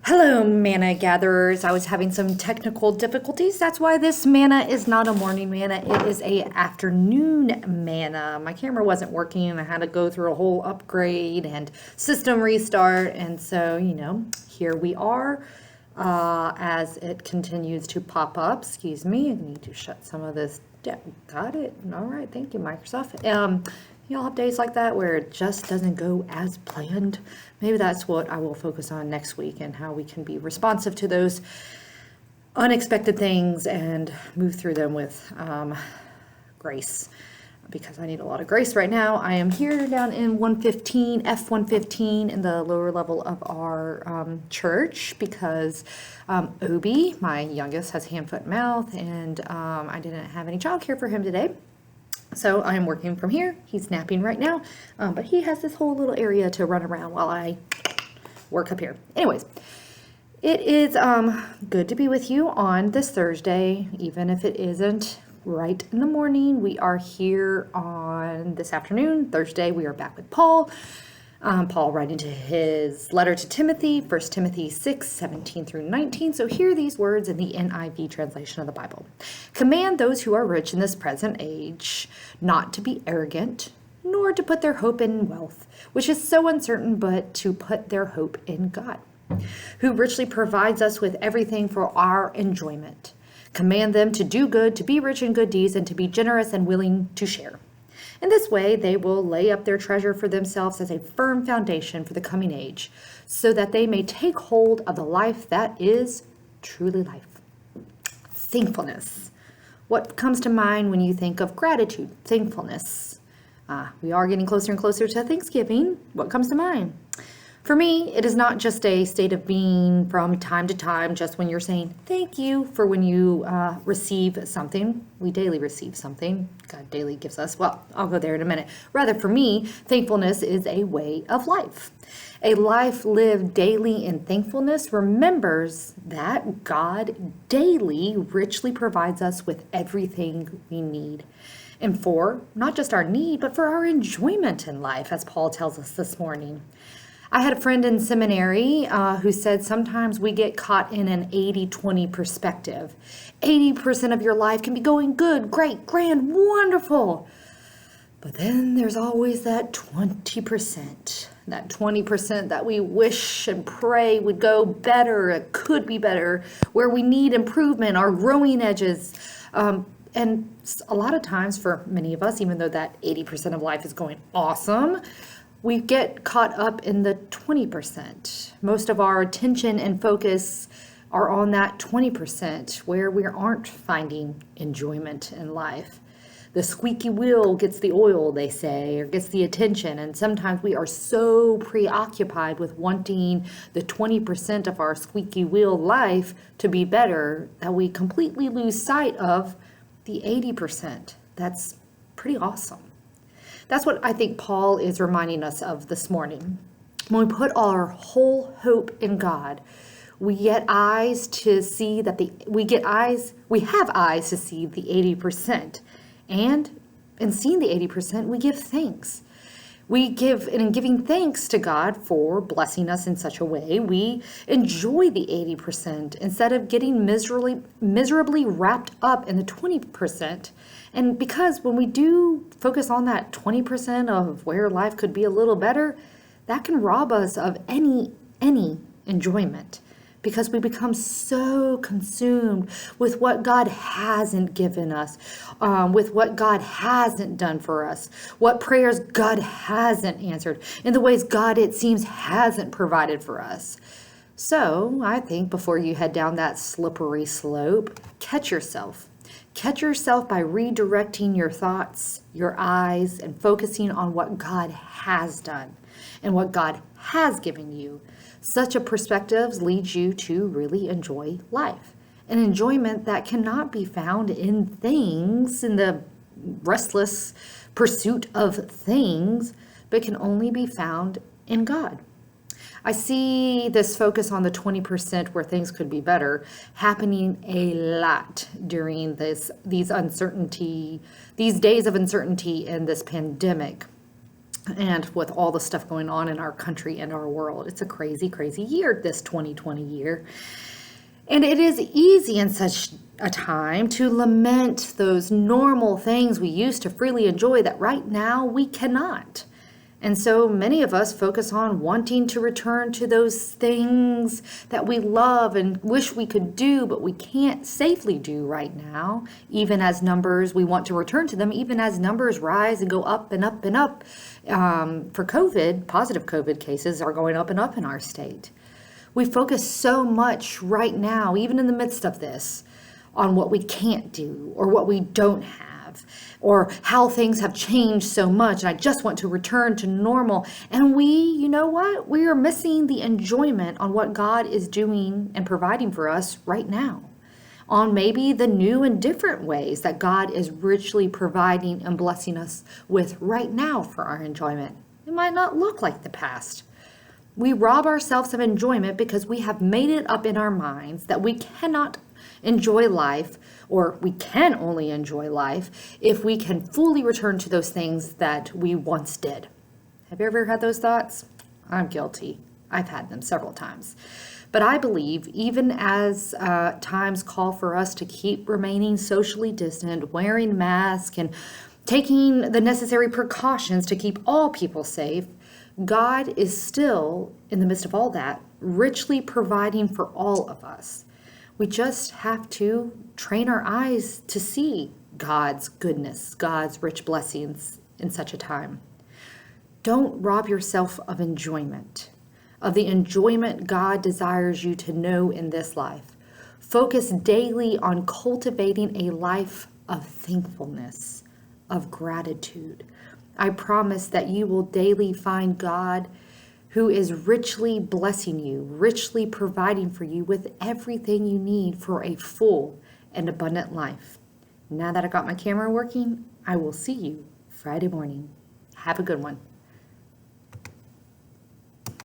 Hello, manna gatherers. I was having some technical difficulties. That's why this manna is not a morning manna. It is a afternoon manna. My camera wasn't working and I had to go through a whole upgrade and system restart. And so, here we are as it continues to pop up. Excuse me. I need to shut some of this down. Got it. All right. Thank you, Microsoft. Y'all have days like that where it just doesn't go as planned. Maybe that's what I will focus on next week and how we can be responsive to those unexpected things and move through them with grace, because I need a lot of grace right now. I am here down in 115, F115 in the lower level of our church because Obi, my youngest, has hand, foot, mouth, and I didn't have any childcare for him today. So I am working from here. He's napping right now, but he has this whole little area to run around while I work up here. Anyways, it is good to be with you on this Thursday, even if it isn't right in the morning. We are here on this afternoon, Thursday. We are back with Paul. Paul writing to his letter to Timothy, 1 Timothy 6, 17 through 19. So hear these words in the NIV translation of the Bible. Command those who are rich in this present age not to be arrogant, nor to put their hope in wealth, which is so uncertain, but to put their hope in God, who richly provides us with everything for our enjoyment. Command them to do good, to be rich in good deeds, and to be generous and willing to share. In this way, they will lay up their treasure for themselves as a firm foundation for the coming age, so that they may take hold of the life that is truly life. Thankfulness. What comes to mind when you think of gratitude? Thankfulness. We are getting closer and closer to Thanksgiving. What comes to mind? For me, it is not just a state of being from time to time, just when you're saying thank you for when you receive something. We daily receive something God daily gives us. Well, I'll go there in a minute. Rather, for me, thankfulness is a way of life. A life lived daily in thankfulness remembers that God daily richly provides us with everything we need. And for not just our need, but for our enjoyment in life, as Paul tells us this morning. I had a friend in seminary who said sometimes we get caught in an 80-20 perspective. 80% of your life can be going good, great, grand, wonderful. But then there's always that 20%, that 20% that we wish and pray would go better, it could be better, where we need improvement, our growing edges. And a lot of times for many of us, even though that 80% of life is going awesome, we get caught up in the 20%. Most of our attention and focus are on that 20% where we aren't finding enjoyment in life. The squeaky wheel gets the oil, they say, or gets the attention. And sometimes we are so preoccupied with wanting the 20% of our squeaky wheel life to be better that we completely lose sight of the 80%. That's pretty awesome. That's what I think Paul is reminding us of this morning. When we put our whole hope in God, we have eyes to see the 80%. And in seeing the 80%, we give thanks. In giving thanks to God for blessing us in such a way, we enjoy the 80% instead of getting miserably wrapped up in the 20%. And because when we do focus on that 20% of where life could be a little better, that can rob us of any enjoyment, because we become so consumed with what God hasn't given us, with what God hasn't done for us, what prayers God hasn't answered, in the ways God, it seems, hasn't provided for us. So I think before you head down that slippery slope, catch yourself. Catch yourself by redirecting your thoughts, your eyes, and focusing on what God has done and what God has given you. Such a perspective leads you to really enjoy life, an enjoyment that cannot be found in things, in the restless pursuit of things, but can only be found in God. I see this focus on the 20% where things could be better happening a lot during these days of uncertainty in this pandemic. And with all the stuff going on in our country and our world, it's a crazy, crazy year, this 2020 year. And it is easy in such a time to lament those normal things we used to freely enjoy that right now we cannot. And so many of us focus on wanting to return to those things that we love and wish we could do, but we can't safely do right now. Even as numbers, we want to return to them, even as numbers rise and go up and up and up. For COVID, positive COVID cases are going up and up in our state. We focus so much right now, even in the midst of this, on what we can't do or what we don't have, or how things have changed so much. And I just want to return to normal. And you know what? We are missing the enjoyment on what God is doing and providing for us right now, on maybe the new and different ways that God is richly providing and blessing us with right now for our enjoyment. It might not look like the past. We rob ourselves of enjoyment because we have made it up in our minds that we cannot enjoy life, or we can only enjoy life if we can fully return to those things that we once did. Have you ever had those thoughts? I'm guilty. I've had them several times. But I believe even as times call for us to keep remaining socially distant, wearing masks, and taking the necessary precautions to keep all people safe, God is still, in the midst of all that, richly providing for all of us. We just have to train our eyes to see God's goodness, God's rich blessings in such a time. Don't rob yourself of enjoyment, of the enjoyment God desires you to know in this life. Focus daily on cultivating a life of thankfulness, of gratitude. I promise that you will daily find God who is richly blessing you, richly providing for you with everything you need for a full and abundant life. Now that I got my camera working, I will see you Friday morning. Have a good one.